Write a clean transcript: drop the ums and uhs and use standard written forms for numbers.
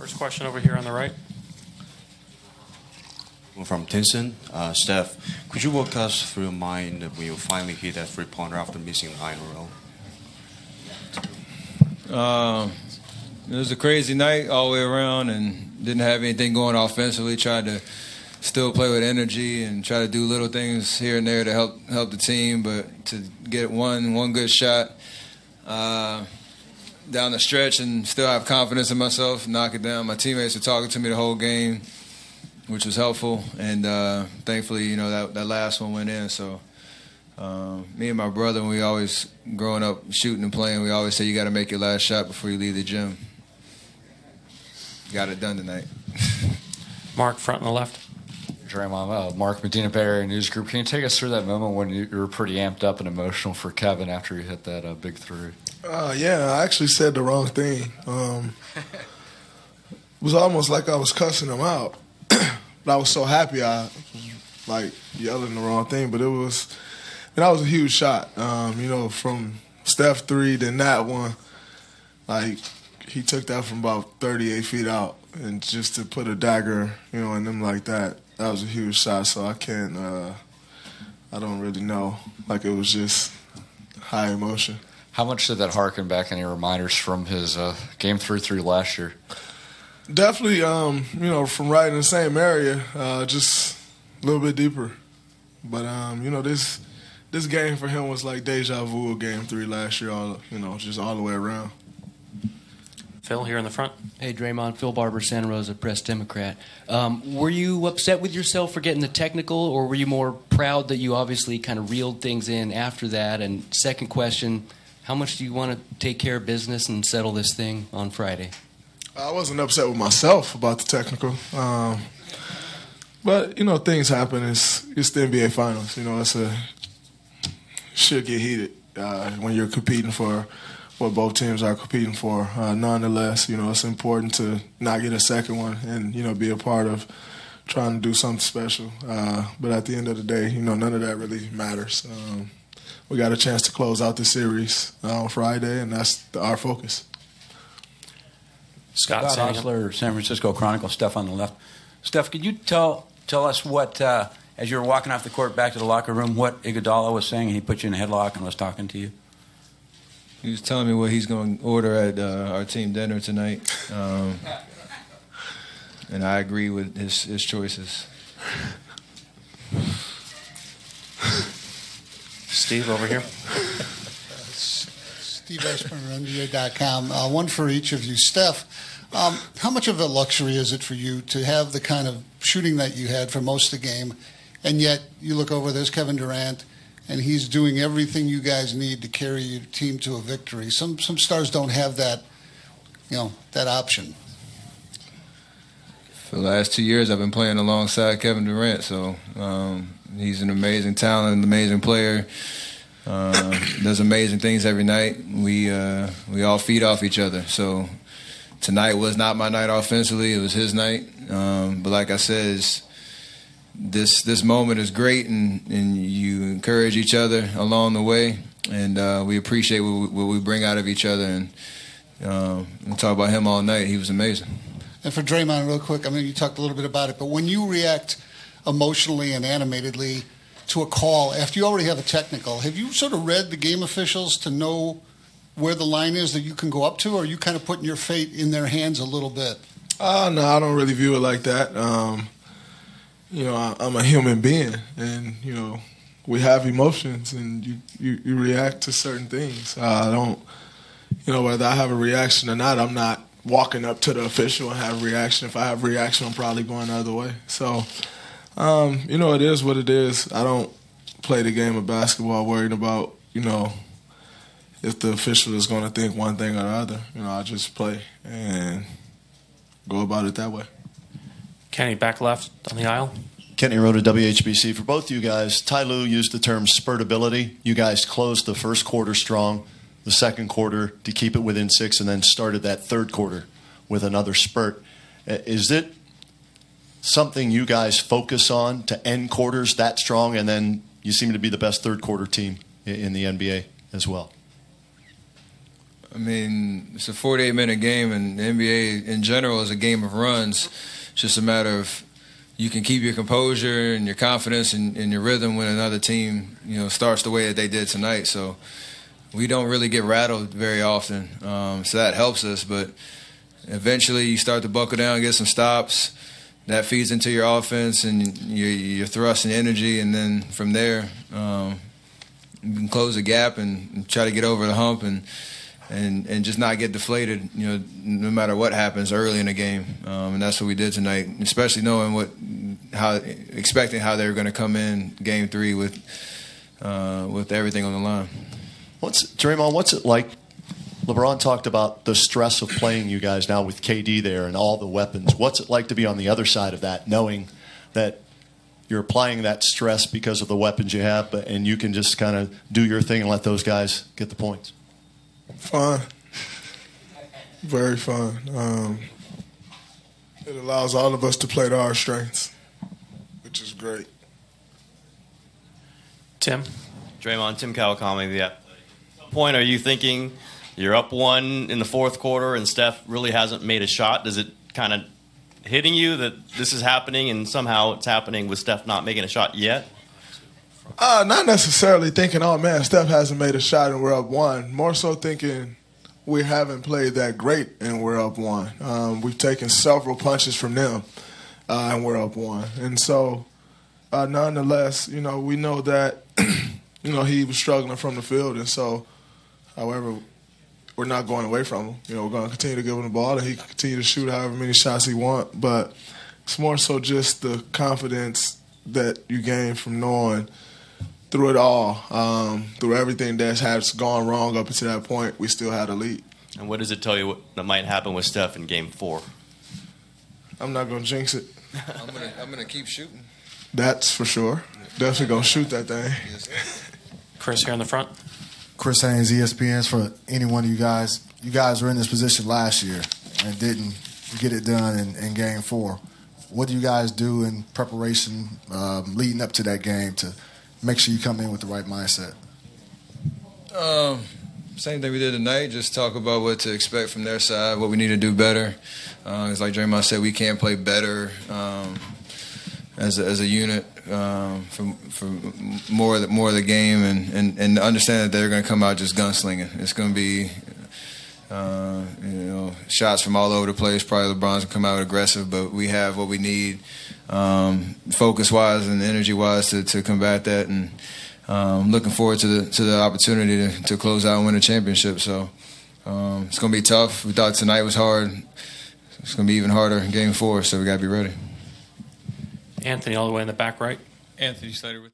First question over here on the right. From Tinson, Steph, could you walk us through your mind when you finally hit that three-pointer after missing 9 in a row? It was a crazy night all the way around and didn't have anything going offensively. Tried to still play with energy and try to do little things here and there to help the team, but to get one good shot down the stretch and still have confidence in myself, knock it down. My teammates were talking to me the whole game, which was helpful, and thankfully, that last one went in. So me and my brother, when we always, growing up shooting and playing, we always say you got to make your last shot before you leave the gym. Got it done tonight. Mark, front on the left. Draymond, Mark Medina, Bay Area News Group. Can you take us through that moment when you were pretty amped up and emotional for Kevin after he hit that big three? Yeah, I actually said the wrong thing. It was almost like I was cussing him out. But I was so happy I was yelling the wrong thing. But that was a huge shot. From Steph 3, then that one, he took that from about 38 feet out. And just to put a dagger, in them like that was a huge shot. So I can't, I don't really know. It was just high emotion. How much did that harken back any reminders from his Game 3 last year? Definitely, from right in the same area, just a little bit deeper. But, this game for him was like deja vu of Game 3 last year, just all the way around. Phil, here in the front. Hey, Draymond. Phil Barber, Santa Rosa, Press Democrat. Were you upset with yourself for getting the technical, or were you more proud that you obviously kind of reeled things in after that? And second question, how much do you want to take care of business and settle this thing on Friday? I wasn't upset with myself about the technical. But, things happen. It's the NBA Finals. Should get heated when you're competing for what both teams are competing for. Nonetheless, it's important to not get a second one and, be a part of trying to do something special. But at the end of the day, none of that really matters. We got a chance to close out the series on Friday, and that's our focus. Scott Osler, San Francisco Chronicle, Steph on the left. Steph, could you tell us what, as you were walking off the court back to the locker room, what Iguodala was saying? He put you in a headlock and was talking to you? He was telling me what he's going to order at our team dinner tonight. And I agree with his choices. Steve, over here. Steve Espen, NBA.com. One for each of you. Steph, how much of a luxury is it for you to have the kind of shooting that you had for most of the game, and yet you look over, there's Kevin Durant, and he's doing everything you guys need to carry your team to a victory. Some stars don't have that, that option. For the last 2 years, I've been playing alongside Kevin Durant, so he's an amazing talent, an amazing player. Does amazing things every night. We all feed off each other. So tonight was not my night offensively; it was his night. But like I said, this moment is great, and you encourage each other along the way, and we appreciate what we bring out of each other. And we'll talk about him all night. He was amazing. And for Draymond, real quick, you talked a little bit about it, but when you react emotionally and animatedly to a call after you already have a technical, have you sort of read the game officials to know where the line is that you can go up to, or are you kind of putting your fate in their hands a little bit? No, I don't really view it like that. I'm a human being, and, we have emotions, and you react to certain things. I don't, whether I have a reaction or not, I'm not walking up to the official and have a reaction. If I have a reaction, I'm probably going the other way. So, it is what it is. I don't play the game of basketball worried about, if the official is going to think one thing or the other. I just play and go about it that way. Kenny, back left on the aisle. Kenny Rhoda, WHBC. For both you guys, Ty Lue used the term spurtability. You guys closed the first quarter strong, the second quarter to keep it within 6, and then started that third quarter with another spurt. Is it something you guys focus on to end quarters that strong, and then you seem to be the best third quarter team in the NBA as well? I mean, it's a 48-minute game, and the NBA in general is a game of runs. It's just a matter of you can keep your composure and your confidence and your rhythm when another team, starts the way that they did tonight. So we don't really get rattled very often, so that helps us. But eventually, you start to buckle down, get some stops. That feeds into your offense and your thrust and energy, and then from there, you can close the gap and try to get over the hump and just not get deflated, no matter what happens early in the game. And that's what we did tonight, especially knowing expecting how they were going to come in Game 3 with everything on the line. Draymond, what's it like? LeBron talked about the stress of playing you guys now with KD there and all the weapons. What's it like to be on the other side of that, knowing that you're applying that stress because of the weapons you have, and you can just kind of do your thing and let those guys get the points? Fun. Very fun. It allows all of us to play to our strengths, which is great. Tim? Draymond, Tim Kawakami, yeah. At some point, are you thinking you're up 1 in the fourth quarter and Steph really hasn't made a shot? Does it kind of hitting you that this is happening and somehow it's happening with Steph not making a shot yet? Not necessarily thinking, oh man, Steph hasn't made a shot and we're up 1. More so thinking we haven't played that great and we're up 1. We've taken several punches from them and we're up 1. And so, nonetheless, we know that, he was struggling from the field. And so, however, we're not going away from him. We're going to continue to give him the ball, and he can continue to shoot however many shots he wants. But it's more so just the confidence that you gain from knowing through it all, through everything that has gone wrong up until that point, we still had a lead. And what does it tell you that might happen with Steph in Game 4? I'm not going to jinx it. I'm gonna keep shooting. That's for sure. Definitely going to shoot that thing. Chris here in the front. Chris Haynes, ESPN. For any one of you guys were in this position last year and didn't get it done in Game 4. What do you guys do in preparation leading up to that game to make sure you come in with the right mindset? Same thing we did tonight, just talk about what to expect from their side, what we need to do better. It's like Draymond said, we can play better as a unit for more of the game, and understand that they're going to come out just gunslinging. It's going to be shots from all over the place. Probably LeBron's going to come out aggressive, but we have what we need focus-wise and energy-wise to combat that, and looking forward to the opportunity to close out and win a championship. So it's going to be tough. We thought tonight was hard. It's going to be even harder in Game 4, so we got to be ready. Anthony all the way in the back right. Anthony Slater with